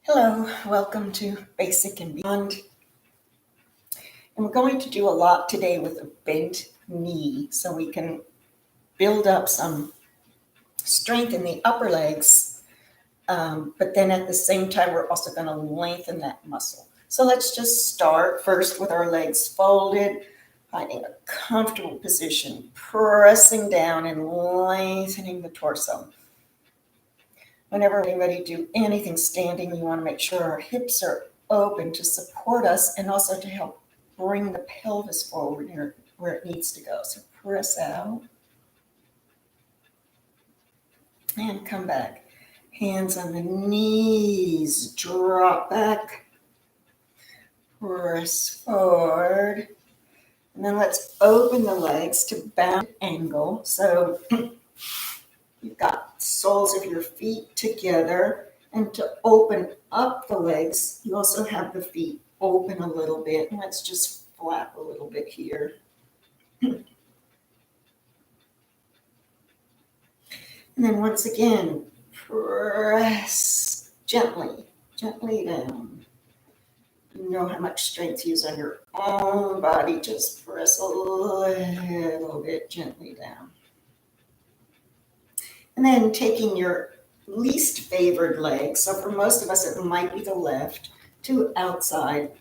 Hello, welcome to Basic and Beyond. And we're going to do a lot today with a bent knee so we can build up some strength in the upper legs. But then at the same time, we're also going to lengthen that muscle. So let's just start first with our legs folded, finding a comfortable position, pressing down and lengthening the torso. Whenever we're ready to do anything standing, you want to make sure our hips are open to support us and also to help bring the pelvis forward where it needs to go. So press out and come back. Hands on the knees, drop back, press forward. And then let's open the legs to bound angle. So you've got soles of your feet together. And to open up the legs, you also have the feet open a little bit. And let's just flap a little bit here. And then once again, press gently down. You know how much strength you use on your own body. Just press a little bit gently down. And then taking your least favored leg, so for most of us it might be the left, to outside.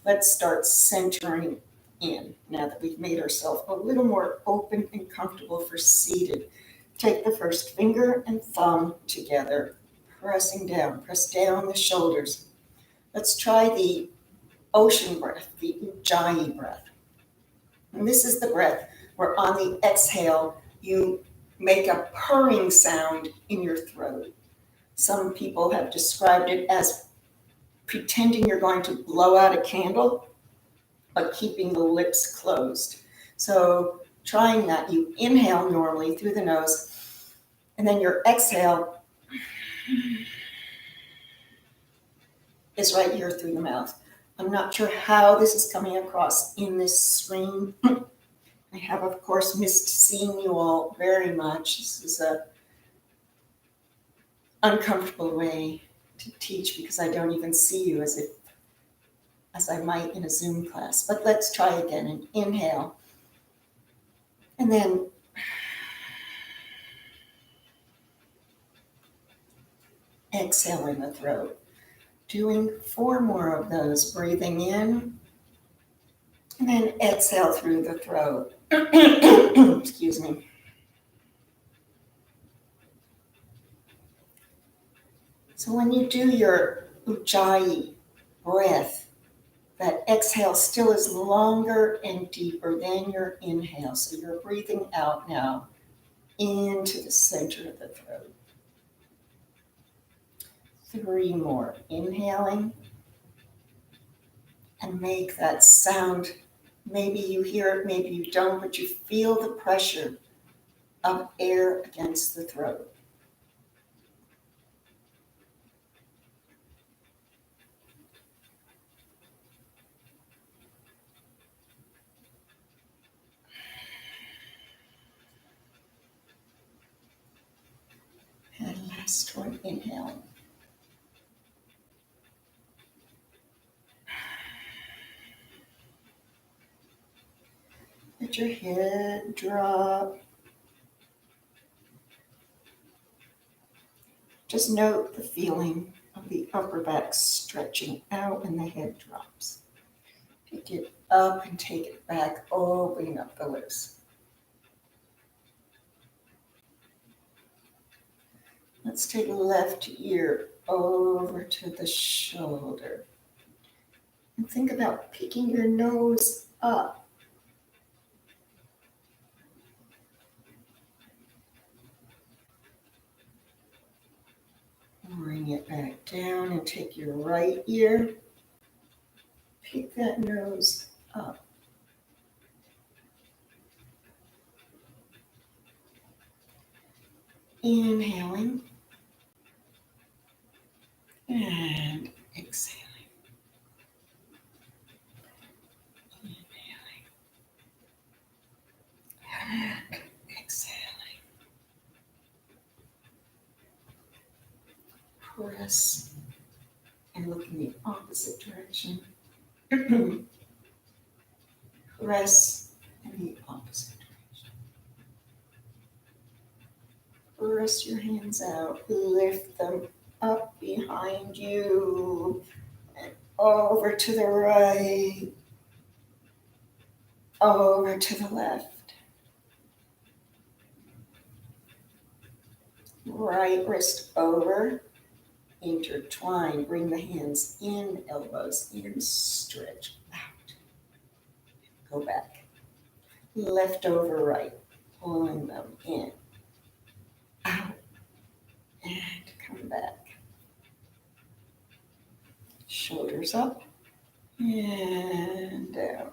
Let's start centering in now that we've made ourselves a little more open and comfortable for seated. Take the first finger and thumb together, pressing down. Press down the shoulders. Let's try the ocean breath, the Ujjayi breath. And this is the breath where on the exhale, you make a purring sound in your throat. Some people have described it as pretending you're going to blow out a candle, but keeping the lips closed. So trying that, you inhale normally through the nose, and then your exhale is right here through the mouth. I'm not sure how this is coming across in this screen. I have, of course, missed seeing you all very much. This is an uncomfortable way to teach because I don't even see you as I might in a Zoom class. But let's try again and inhale. And then exhale in the throat. Doing 4 more of those, breathing in, and then exhale through the throat. Excuse me. So when you do your Ujjayi breath, that exhale still is longer and deeper than your inhale. So you're breathing out now into the center of the throat. 3 more. Inhaling. And make that sound. Maybe you hear it, maybe you don't, but you feel the pressure of air against the throat. And last one, inhaling. Let your head drop. Just note the feeling of the upper back stretching out when the head drops. Take it up and take it back, opening up the lips. Let's take the left ear over to the shoulder. And think about picking your nose up. Bring it back down and take your right ear. Pick that nose up. Inhaling and exhaling. Inhaling and exhaling. Press and look in the opposite direction. Press in the opposite direction. Press your hands out. Lift them up behind you and over to the right, over to the left. Right wrist over, intertwine. Bring the hands in, elbows in, stretch out. Go back. Left over right, pulling them in, out, and come back. Shoulders up and down.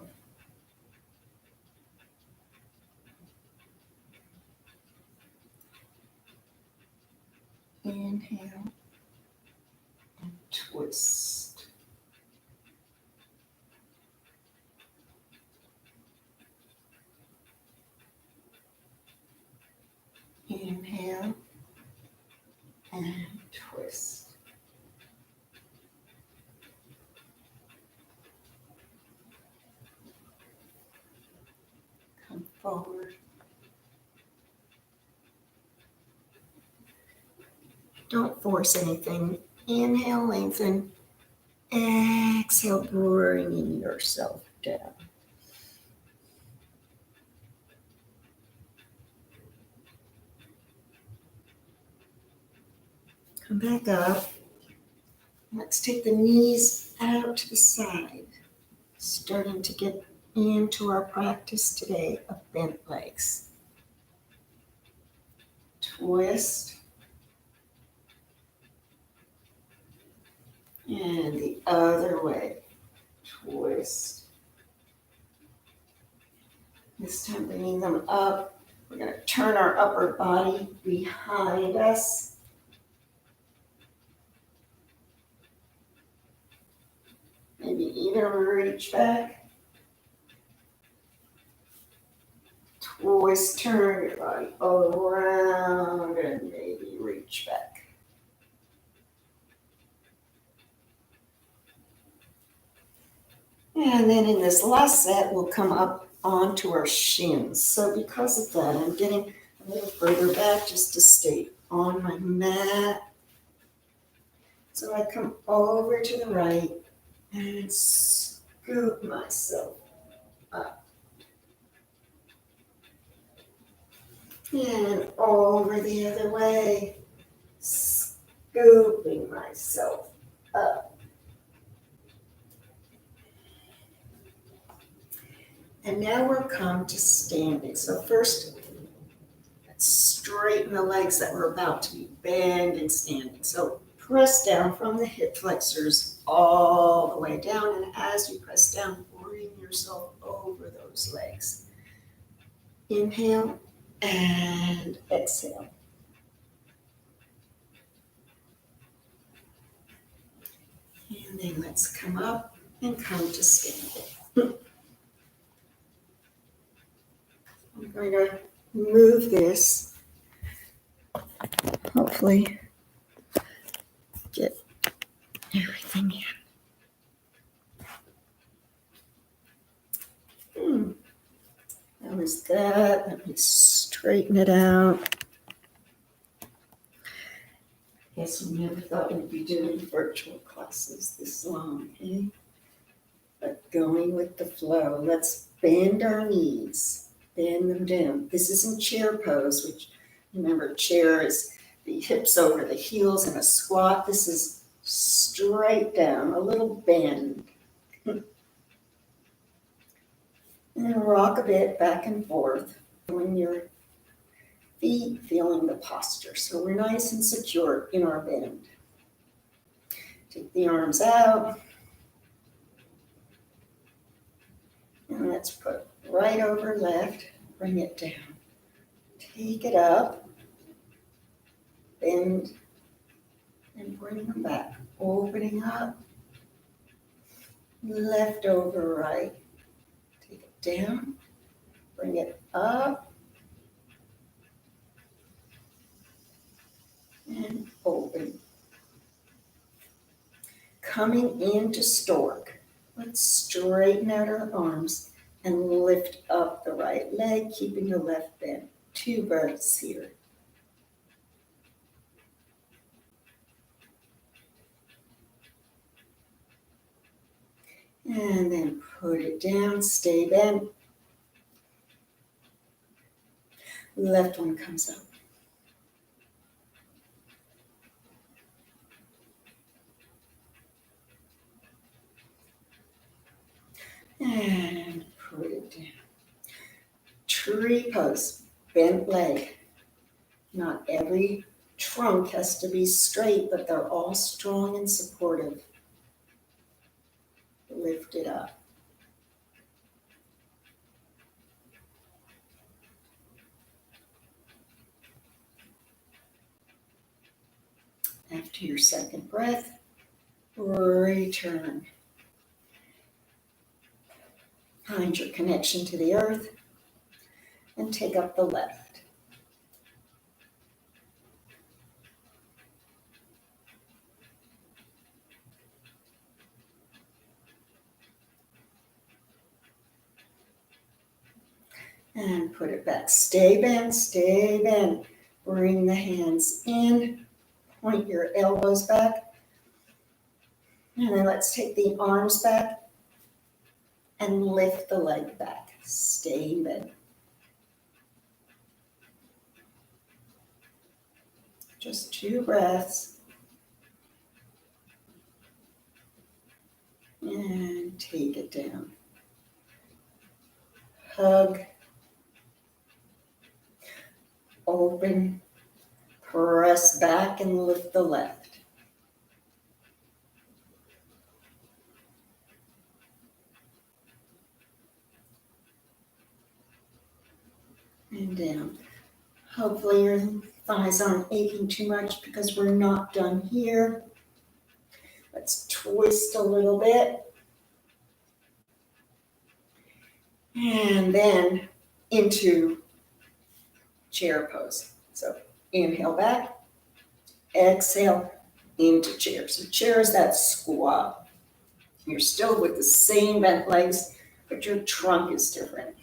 Inhale and twist. Inhale and twist. Come forward. Don't force anything. Inhale, lengthen. Exhale, bringing yourself down. Come back up. Let's take the knees out to the side. Starting to get into our practice today of bent legs. Twist. And the other way. Twist. This time bringing them up. We're going to turn our upper body behind us. Maybe even reach back. Twist, turn your body around and maybe reach back. And then in this last set, we'll come up onto our shins. So because of that, I'm getting a little further back just to stay on my mat. So I come over to the right and scoop myself up. And over the other way, scooping myself up. And now we're come to standing. So first, let's straighten the legs that we're about to be bent and standing. So press down from the hip flexors all the way down. And as you press down, bring yourself over those legs. Inhale and exhale. And then let's come up and come to standing. I'm going to move this, hopefully get everything in. That was that. Let me straighten it out. Guess we never thought we'd be doing virtual classes this long, eh? But going with the flow, let's bend our knees. Bend them down. This isn't chair pose, which remember chair is the hips over the heels in a squat. This is straight down, a little bend. And then rock a bit back and forth when your feet feeling the posture. So we're nice and secure in our bend. Take the arms out. And let's put right over left, bring it down. Take it up. bend, and bring them back. Opening up, left over right. Take it down, bring it up, and open. Coming into stork, let's straighten out our arms and lift up the right leg, keeping the left bent. 2 breaths here. And then put it down, stay bent. Left one comes up. And put it down. Tree pose, bent leg. Not every trunk has to be straight, but they're all strong and supportive. Lift it up. After your second breath, return. Find your connection to the earth and take up the left. And put it back. Stay bent, stay bent. Bring the hands in. Point your elbows back. And then let's take the arms back and lift the leg back. Stay bent. Just 2 breaths. And take it down. Hug. Open. Press back and lift the left. And down. Hopefully your thighs aren't aching too much because we're not done here. Let's twist a little bit. And then into chair pose. So inhale back, exhale into chair. So chair is that squat. You're still with the same bent legs, but your trunk is different.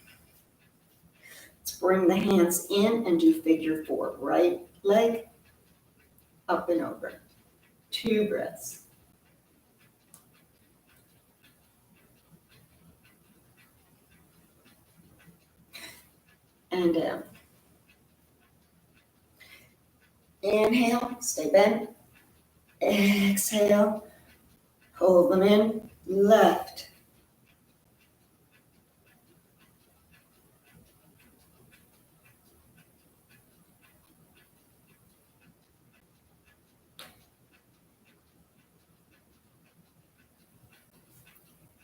Let's bring the hands in and do figure 4. Right leg up and over. 2 breaths. And down. Inhale, stay bent. Exhale, hold them in. Left.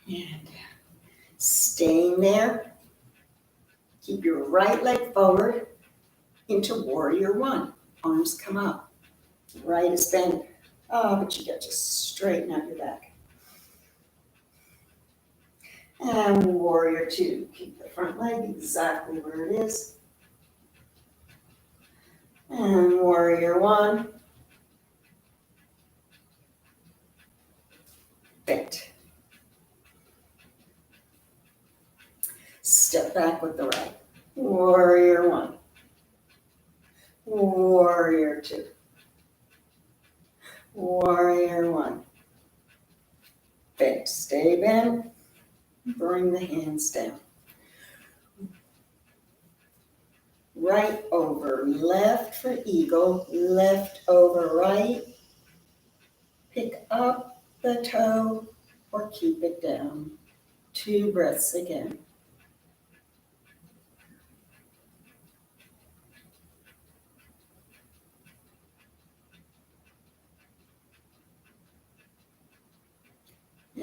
And staying there. Keep your right leg forward into warrior 1. Arms come up. Right is bent. Oh, but you got to straighten out your back. And warrior 2. Keep the front leg exactly where it is. And warrior 1. Bent. Step back with the right. Warrior 1. Warrior 2. Warrior 1. Bent. Stay bent. Bring the hands down. Right over left for eagle. Left over right. Pick up the toe or keep it down. 2 breaths again.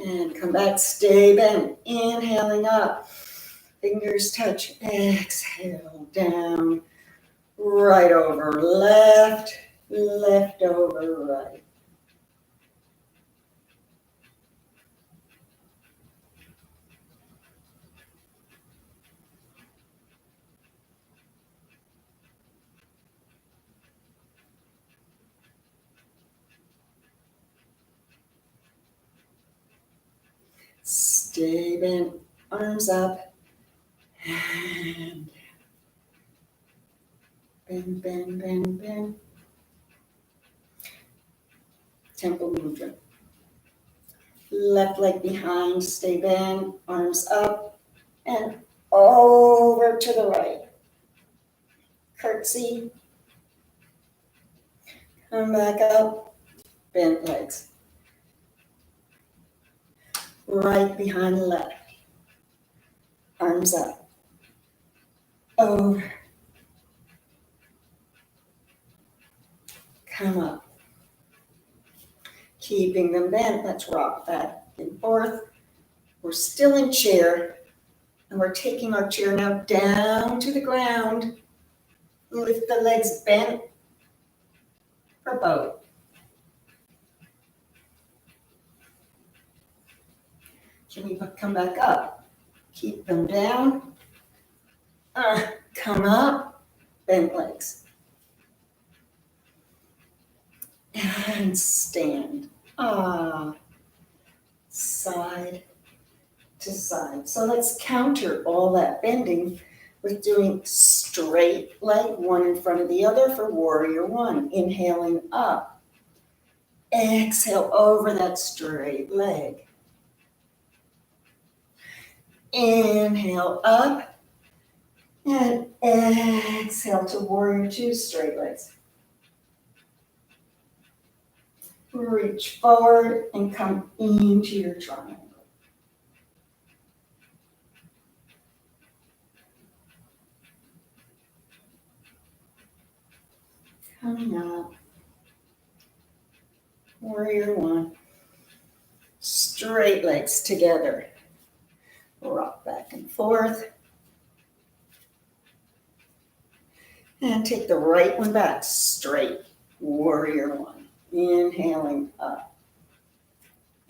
And come back, stay bent. Inhaling up. Fingers touch. Exhale down. Right over left. left over right. Stay bent, arms up, and bend, bend, bend, bend. Temple mudra. Left leg behind, stay bent, arms up, and over to the right. Curtsy. Come back up, bent legs. Right behind left. Arms up. Over. Come up. Keeping them bent, let's rock back and forth. We're still in chair, and we're taking our chair now down to the ground. Lift the legs bent for both. Can we come back up? Keep them down. Come up, bent legs. And stand. Side to side. So let's counter all that bending with doing straight leg, one in front of the other for warrior one. Inhaling up. Exhale over that straight leg. Inhale up. And exhale to warrior two, straight legs. Reach forward and come into your triangle. Coming up. Warrior one. Straight legs together. Rock back and forth. And take the right one back, straight. Warrior one. Inhaling up.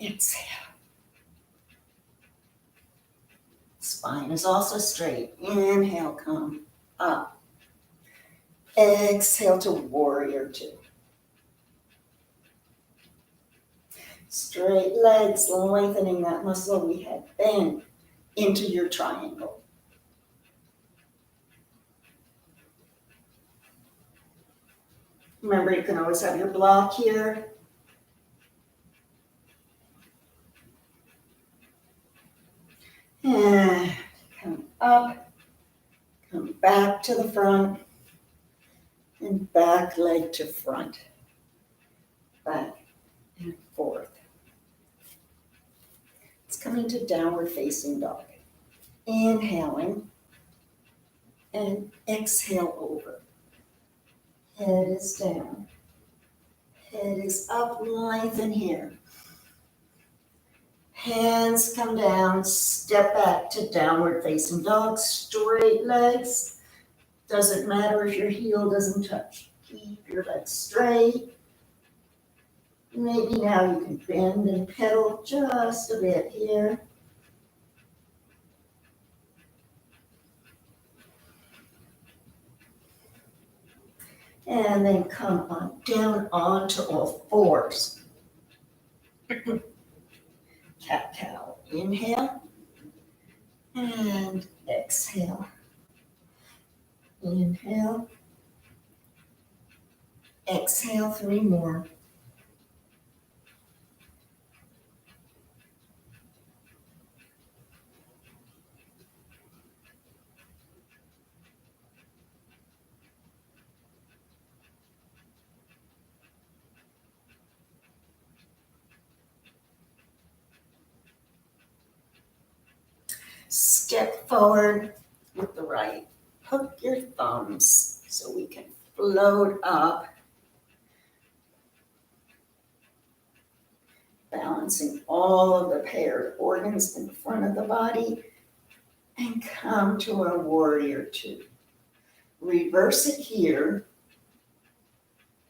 Exhale. Spine is also straight. Inhale, come up. Exhale to warrior two. Straight legs, lengthening that muscle we had bent into your triangle. Remember, you can always have your block here. And come up, come back to the front, and back leg to front. Back and forth. It's coming to downward facing dog. Inhaling and exhale over. Head is down. Head is up, lengthen here. Hands come down, step back to downward facing dog, straight legs. Doesn't matter if your heel doesn't touch. Keep your legs straight. Maybe now you can bend and pedal just a bit here. And then come on down onto all fours. Cat-cow. Inhale and exhale. Inhale. Exhale, three more. Step forward with the right. Hook your thumbs so we can float up. Balancing all of the paired organs in front of the body. And come to a warrior two. Reverse it here.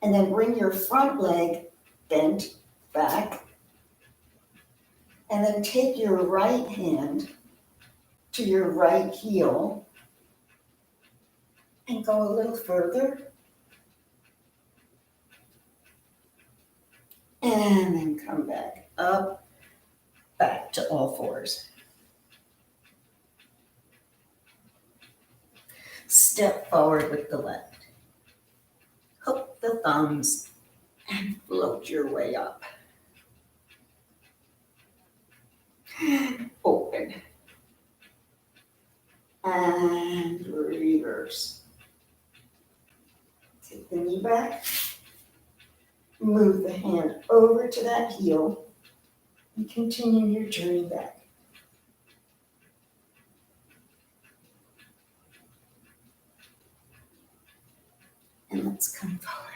And then bring your front leg bent back. And then take your right hand to your right heel and go a little further. And then come back up, back to all fours. Step forward with the left. Hook the thumbs and float your way up. Open. And reverse. Take the knee back. Move the hand over to that heel and continue your journey back. And let's come forward.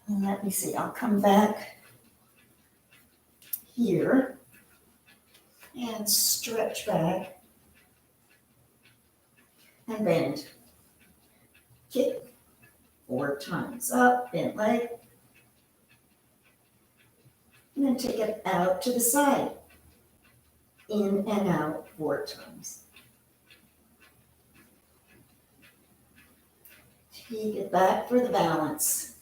And let me see, I'll come back here and stretch back and bend. Kick 4 times up, bent leg. And then take it out to the side. In and out 4 times. Take it back for the balance.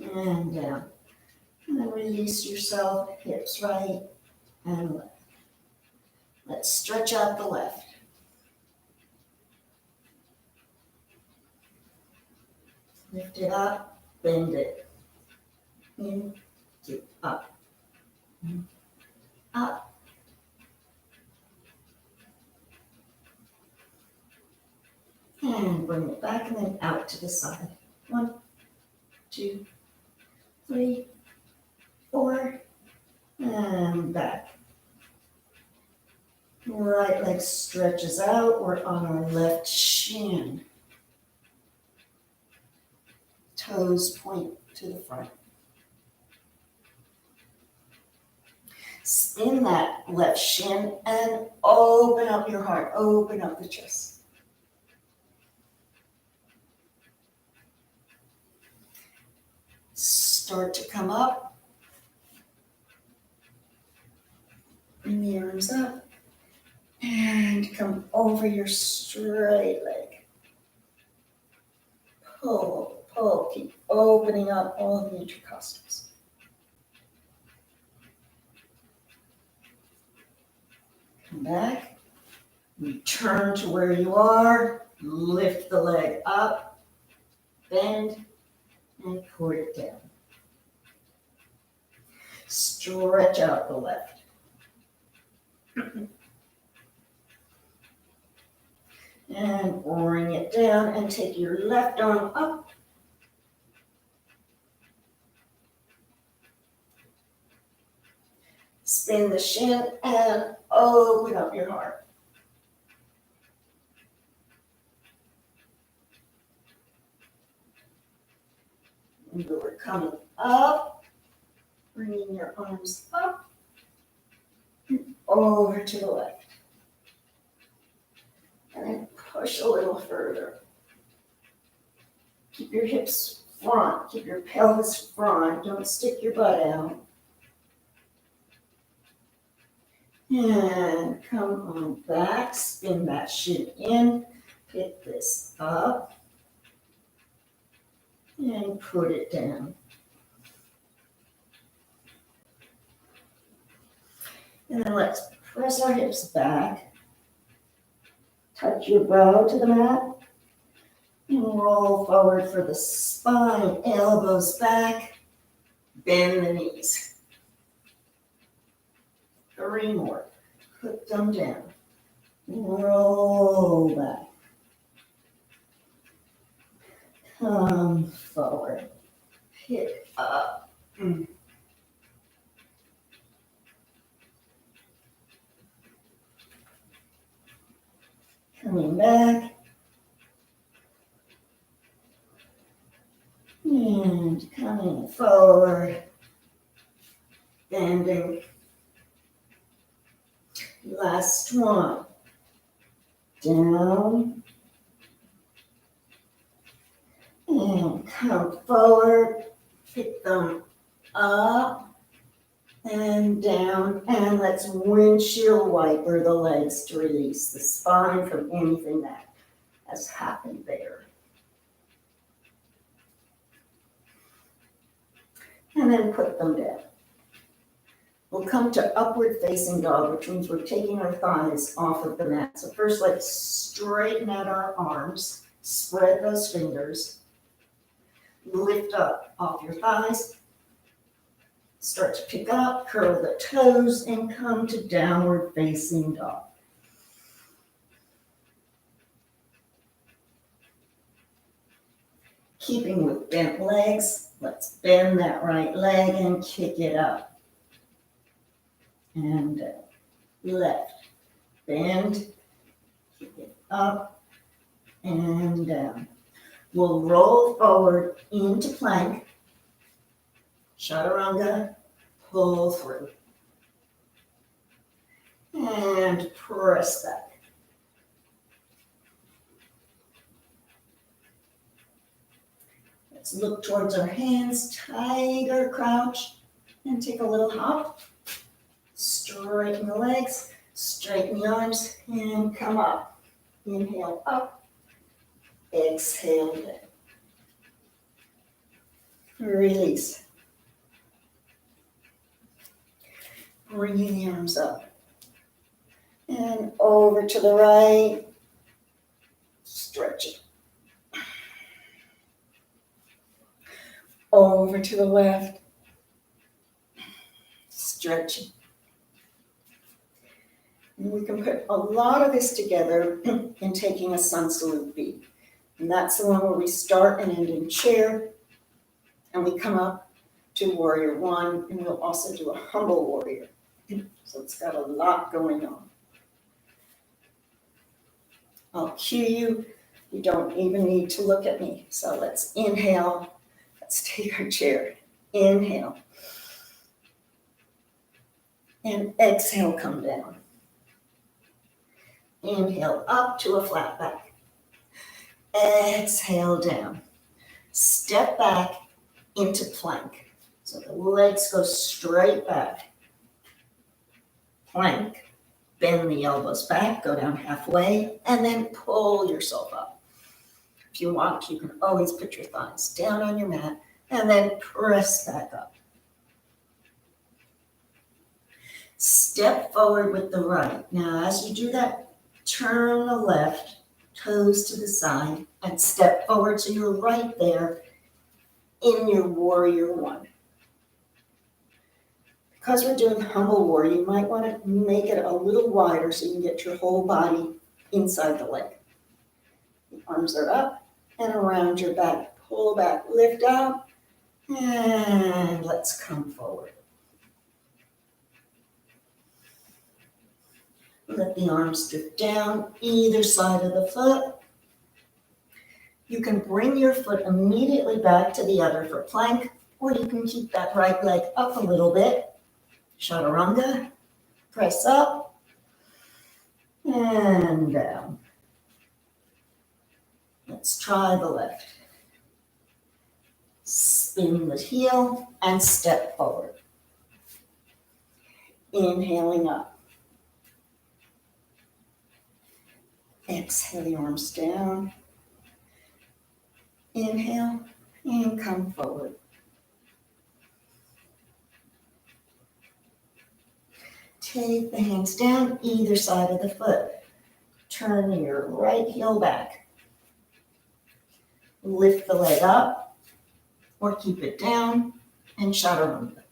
And down. And then release yourself, hips right and left. Let's stretch out the left. Lift it up, bend it. In, to, up. In, up. And bring it back and then out to the side. 1, 2, 3, 4, and back. Right leg stretches out. We're on our left shin. Toes point to the front. Spin that left shin and open up your heart. Open up the chest. Start to come up. Bring the arms up. And come over your straight leg. Pull, pull. Keep opening up all the intercostals. Come back. Return to where you are. Lift the leg up. Bend. And put it down. Stretch out the left. And bring it down and take your left arm up. Spin the shin and open up your heart. And we're coming up, bringing your arms up and over to the left. And then push a little further. Keep your hips front, keep your pelvis front, don't stick your butt out. And come on back, spin that shin in, pick this up, and put it down. And then let's press our hips back. Touch your brow to the mat. And roll forward for the spine, elbows back. Bend the knees. 3 more. Put them down. Roll back. Come forward. Pick up. Coming back. And coming forward. bending. Last one. Down. And come forward. Pick them up and down. And let's windshield wiper the legs to release the spine from anything that has happened there. And then put them down. We'll come to upward facing dog, which means we're taking our thighs off of the mat. So first let's straighten out our arms, spread those fingers, lift up off your thighs, start to pick up, curl the toes, and come to downward facing dog. Keeping with bent legs, let's bend that right leg and kick it up. And left, bend, kick it up and down. We'll roll forward into plank, chaturanga, pull through, and press back. Let's look towards our hands, tiger crouch, and take a little hop. Straighten the legs, straighten the arms, and come up. Inhale up, exhale down. Release. Bring the arms up. And over to the right, stretch it. Over to the left, stretch it. And we can put a lot of this together in taking a sun salute beat. And that's the one where we start and end in chair, and we come up to warrior one, and we'll also do a humble warrior. So it's got a lot going on. I'll cue you. You don't even need to look at me. So let's inhale. Let's take our chair. Inhale. And exhale, come down. Inhale up to a flat back. Exhale down. Step back into plank. So the legs go straight back. Plank. Bend the elbows back, go down halfway, and then pull yourself up. If you want, you can always put your thighs down on your mat and then press back up. Step forward with the right. Now, as you do that, turn the left, toes to the side, and step forward so you're right there in your warrior one. Because we're doing humble warrior, you might want to make it a little wider so you can get your whole body inside the leg. The arms are up and around your back. Pull back, lift up, and let's come forward. Let the arms drift down either side of the foot. You can bring your foot immediately back to the other for plank, or you can keep that right leg up a little bit. Chaturanga, press up and down. Let's try the left. Spin the heel and step forward. Inhaling up. Exhale the arms down. Inhale and come forward. Take the hands down either side of the foot. Turn your right heel back. Lift the leg up or keep it down and chaturanga.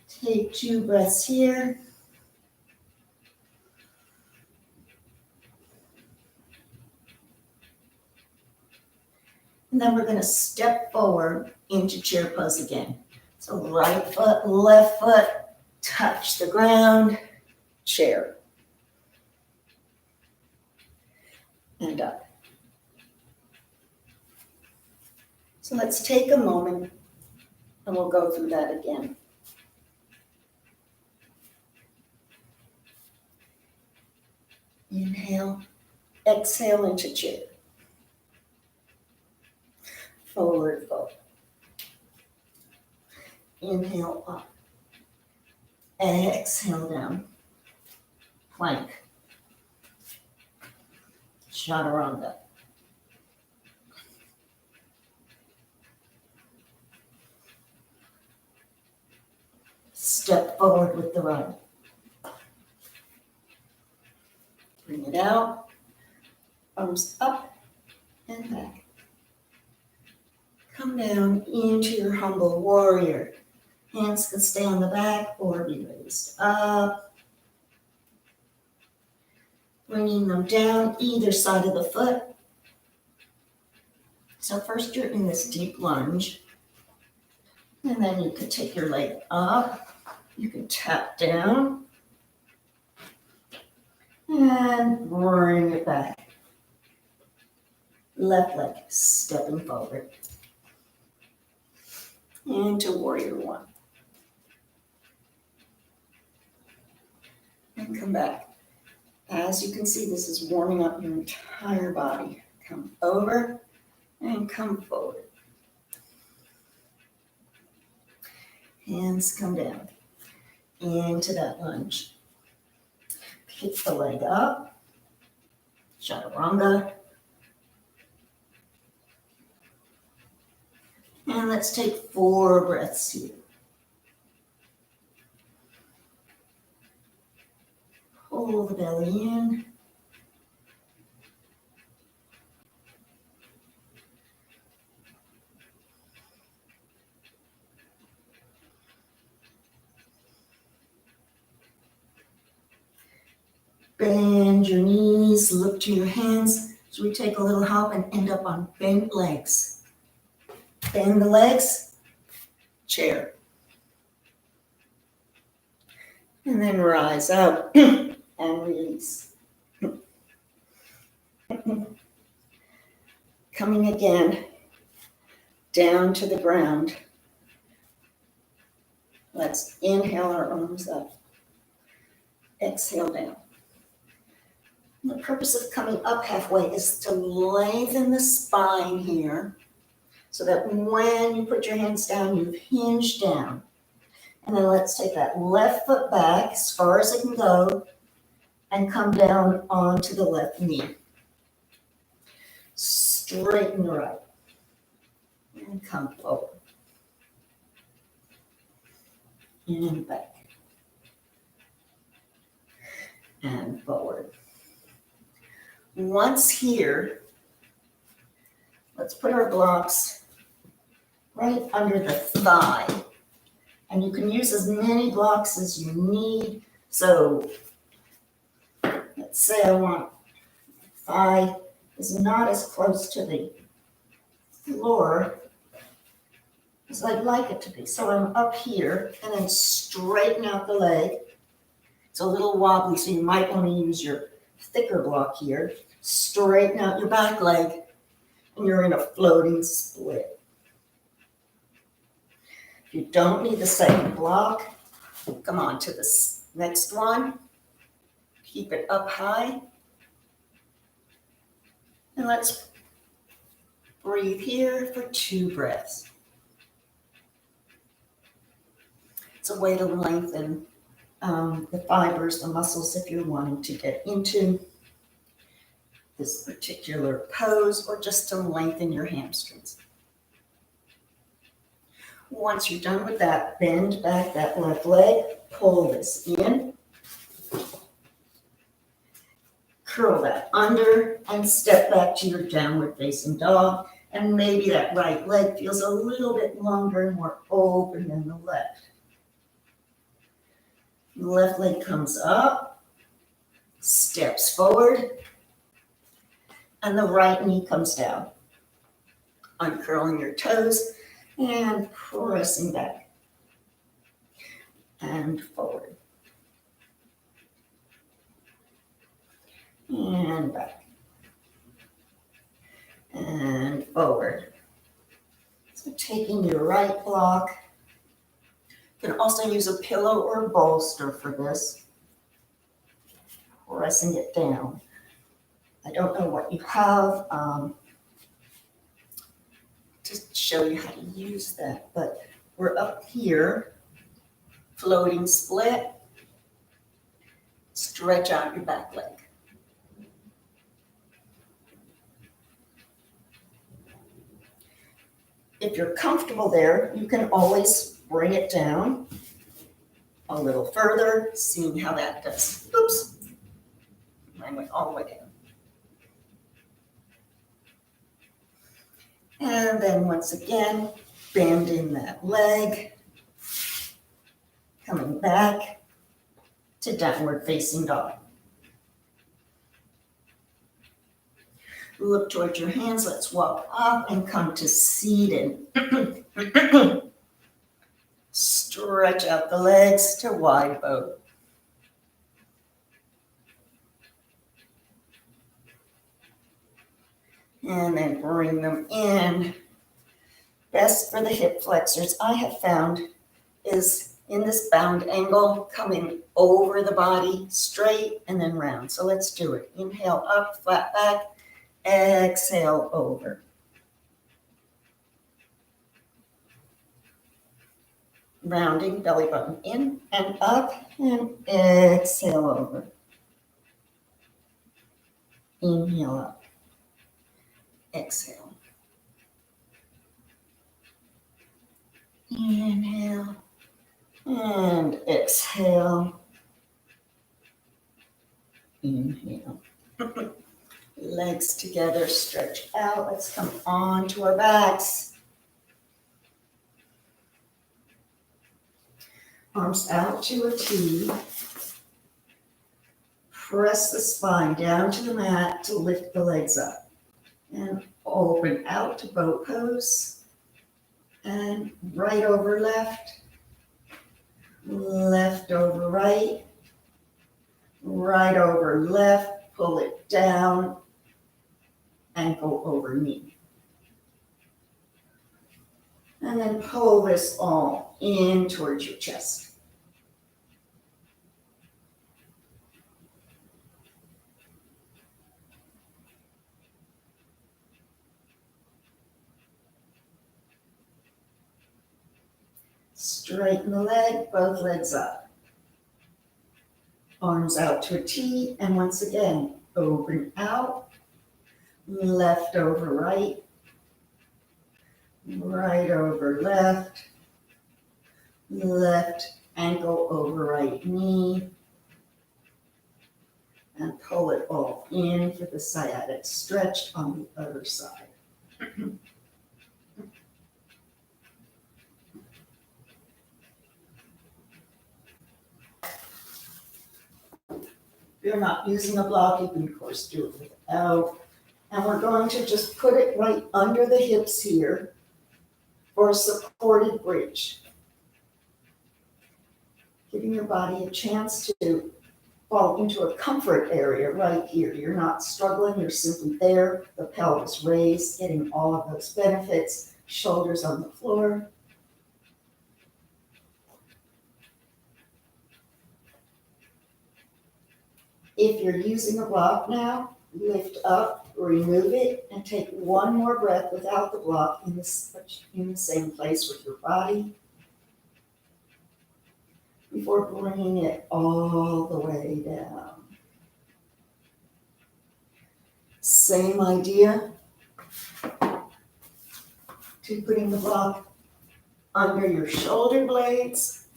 Take 2 breaths here. And then we're going to step forward into chair pose again. So right foot, left foot, touch the ground, chair. And up. So let's take a moment and we'll go through that again. Inhale, exhale into chair. Forward fold. Inhale up. Exhale down. Plank. Chaturanga. Step forward with the right. Bring it out. Arms up and back. Come down into your humble warrior. Hands can stay on the back or be raised up. Bringing them down either side of the foot. So first you're in this deep lunge. And then you can take your leg up. You can tap down. And bring it back. Left leg stepping forward. Into warrior one. And come back. As you can see, this is warming up your entire body. Come over and come forward. Hands come down into that lunge. Pick the leg up. Chaturanga. And let's take 4 breaths here. Pull the belly in. Bend your knees, look to your hands. So we take a little hop and end up on bent legs. Bend the legs, chair. And then rise up and release. Coming again down to the ground. Let's inhale our arms up. Exhale down. And the purpose of coming up halfway is to lengthen the spine here so that when you put your hands down, you've hinged down. And then let's take that left foot back as far as it can go and come down onto the left knee. Straighten the right. And come forward. And back. And forward. Once here, let's put our blocks right under the thigh. And you can use as many blocks as you need. So let's say I want thigh is not as close to the floor as I'd like it to be. So I'm up here and then straighten out the leg. It's a little wobbly, so you might want to use your thicker block here. Straighten out your back leg and you're in a floating split. If you don't need the second block, come on to this next one. Keep it up high. And let's breathe here for 2 breaths. It's a way to lengthen the fibers, the muscles, if you're wanting to get into this particular pose or just to lengthen your hamstrings. Once you're done with that, bend back that left leg, pull this in, curl that under, and step back to your downward facing dog. And maybe that right leg feels a little bit longer and more open than the left. The left leg comes up, steps forward, and the right knee comes down. Uncurling your toes and pressing back and forward and back and forward right block. You can also use a pillow or bolster for this. Pressing it down. I don't know what you have to show you how to use that, but we're up here, floating split, stretch out your back leg. If you're comfortable there, you can always bring it down a little further, seeing how that does. Oops, mine went all the way down. And then once again, bend in that leg, coming back to downward facing dog. Look towards your hands. Let's walk up and come to seated. Stretch out the legs to wide boat. And then bring them in. Best for the hip flexors I have found is in this bound angle, coming over the body, straight and then round. So let's do it. Inhale up, flat back. Exhale over. Rounding belly button in and up and exhale over. Inhale up. Exhale. Inhale and exhale. Inhale. Legs together, stretch out. Let's come on to our backs. Arms out to a T. Press the spine down to the mat to lift the legs up. And open out to boat pose. And right over left. Left over right. Right over left. Pull it down. Ankle over knee. And then pull this all in towards your chest. Straighten the leg, both legs up. Arms out to a T, and once again, open out, left over right, right over left, left ankle over right knee, and pull it all in for the sciatic stretch on the other side. If you're not using a block, you can of course do it without. And we're going to just put it right under the hips here for a supported bridge. Giving your body a chance to fall into a comfort area right here. You're not struggling, you're simply there, the pelvis raised, getting all of those benefits, shoulders on the floor. If you're using a block now, lift up, remove it, and take one more breath without the block in the same place with your body before bringing it all the way down. Same idea to putting the block under your shoulder blades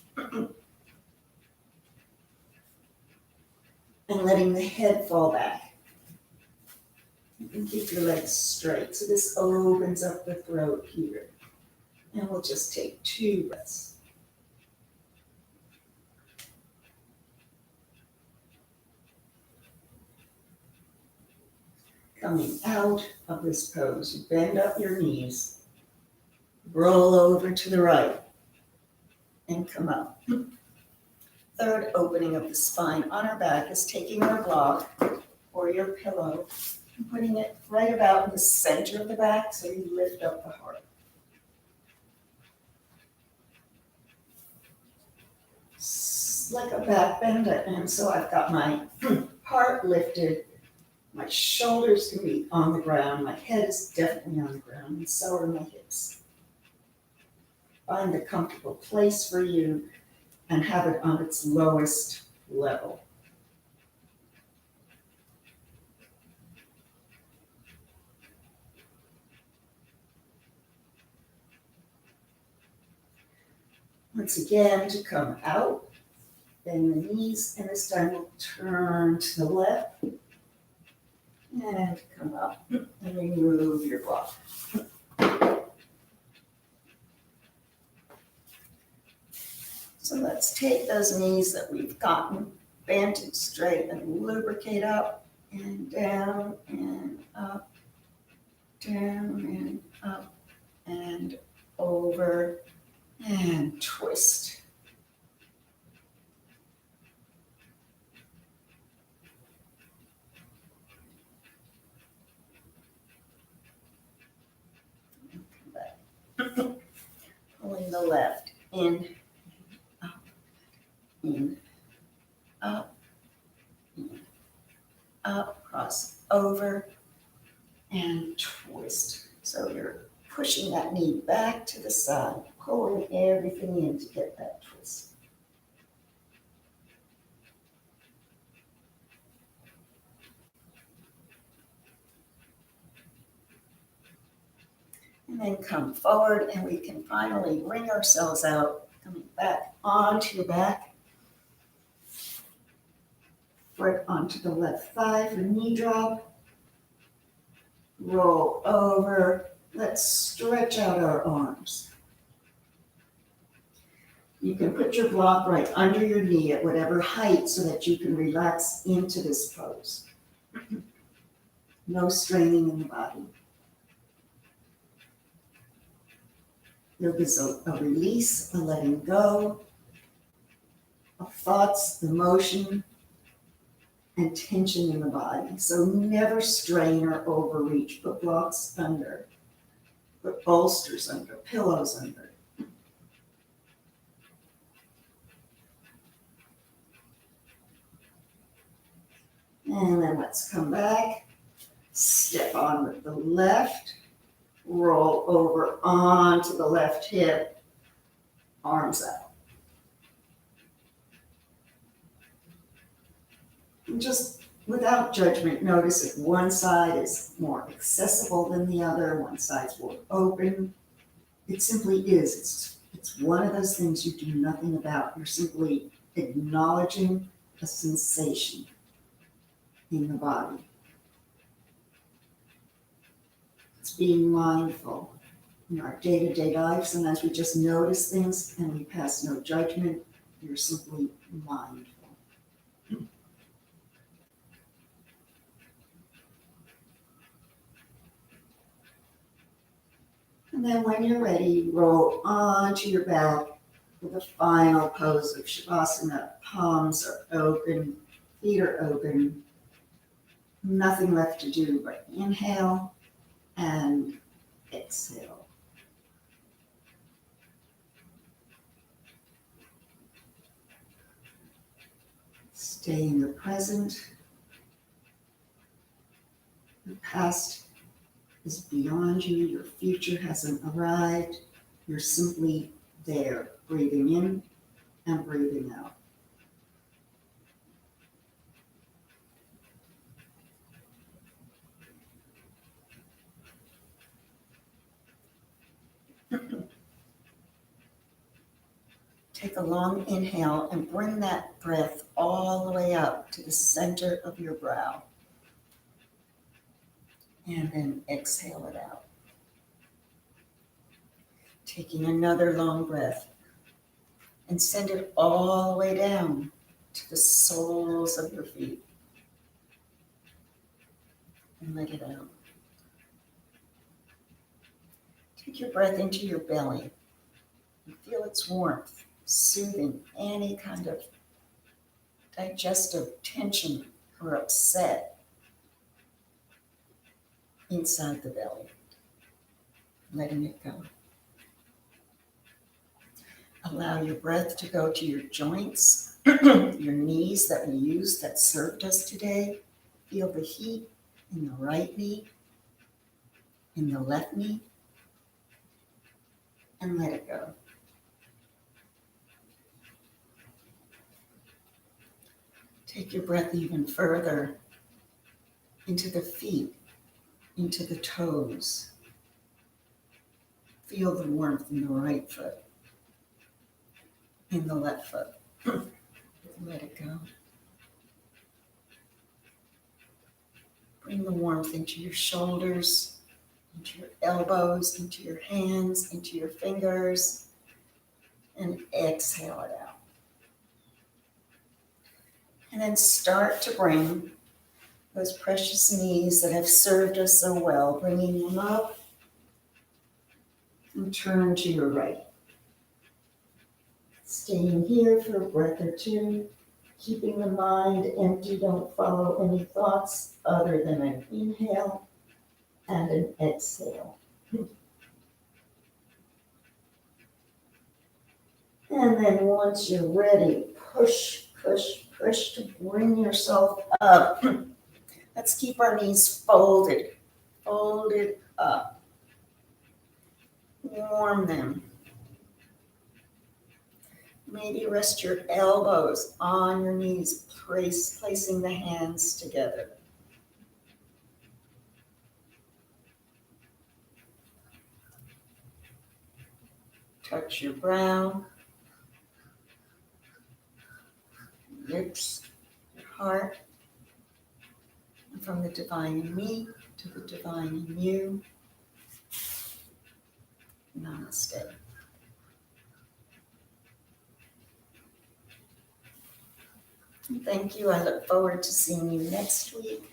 and letting the head fall back. You can keep your legs straight. So this opens up the throat here. And we'll just take 2 breaths. Coming out of this pose, you bend up your knees, roll over to the right, and come up. Third opening of the spine on our back is taking our block or your pillow and putting it right about in the center of the back so you lift up the heart. like a back bend, and so I've got my heart lifted, my shoulders can be on the ground, my head is definitely on the ground, and so are my hips. Find a comfortable place for you and have it on its lowest level. Once again, to come out, bend the knees, and this time we'll turn to the left and come up and remove your block. So let's take those knees that we've gotten bent and straight and lubricate up and down and up, down and up and over and twist. Pulling the left in, up, cross over, and twist. So you're pushing that knee back to the side, pulling everything in to get that twist. And then come forward, and we can finally wring ourselves out, coming back onto your back. Foot onto the left thigh for knee drop. Roll over. Let's stretch out our arms. You can put your block right under your knee at whatever height so that you can relax into this pose. No straining in the body. There is a release, a letting go of thoughts, emotion, and tension in the body. So never strain or overreach. Put blocks under. Put bolsters under, pillows under. And then let's come back. Step on with the left. Roll over onto the left hip. Arms out. And just without judgment, notice if one side is more accessible than the other, one side's more open. It simply is. It's one of those things you do nothing about. You're simply acknowledging a sensation in the body. It's being mindful in our day-to-day lives, and as we just notice things and we pass no judgment, you're simply mindful. And then when you're ready, roll onto your back with a final pose of Shavasana. Palms are open, feet are open. Nothing left to do but inhale and exhale. Stay in the present. The past is beyond you. Your future hasn't arrived. You're simply there, breathing in and breathing out. Take a long inhale and bring that breath all the way up to the center of your brow. And then exhale it out. Taking another long breath and send it all the way down to the soles of your feet. And let it out. Take your breath into your belly and feel its warmth, soothing any kind of digestive tension or upset inside the belly. Letting it go. Allow your breath to go to your joints, your knees that we used that served us today. Feel the heat in the right knee, in the left knee, and let it go. Take your breath even further into the feet, into the toes. Feel the warmth in the right foot, in the left foot. Let it go. Bring the warmth into your shoulders, into your elbows, into your hands, into your fingers, and exhale it out. And then start to bring those precious knees that have served us so well, bringing them up and turn to your right. Staying here for a breath or two, keeping the mind empty. Don't follow any thoughts other than an inhale and an exhale. And then once you're ready, push, push, push to bring yourself up. Let's keep our knees folded up. Warm them. Maybe rest your elbows on your knees, placing the hands together. Touch your brow, lips, your heart, and from the divine in me to the divine in you. Namaste. Thank you. I look forward to seeing you next week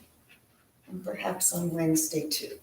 and perhaps on Wednesday too.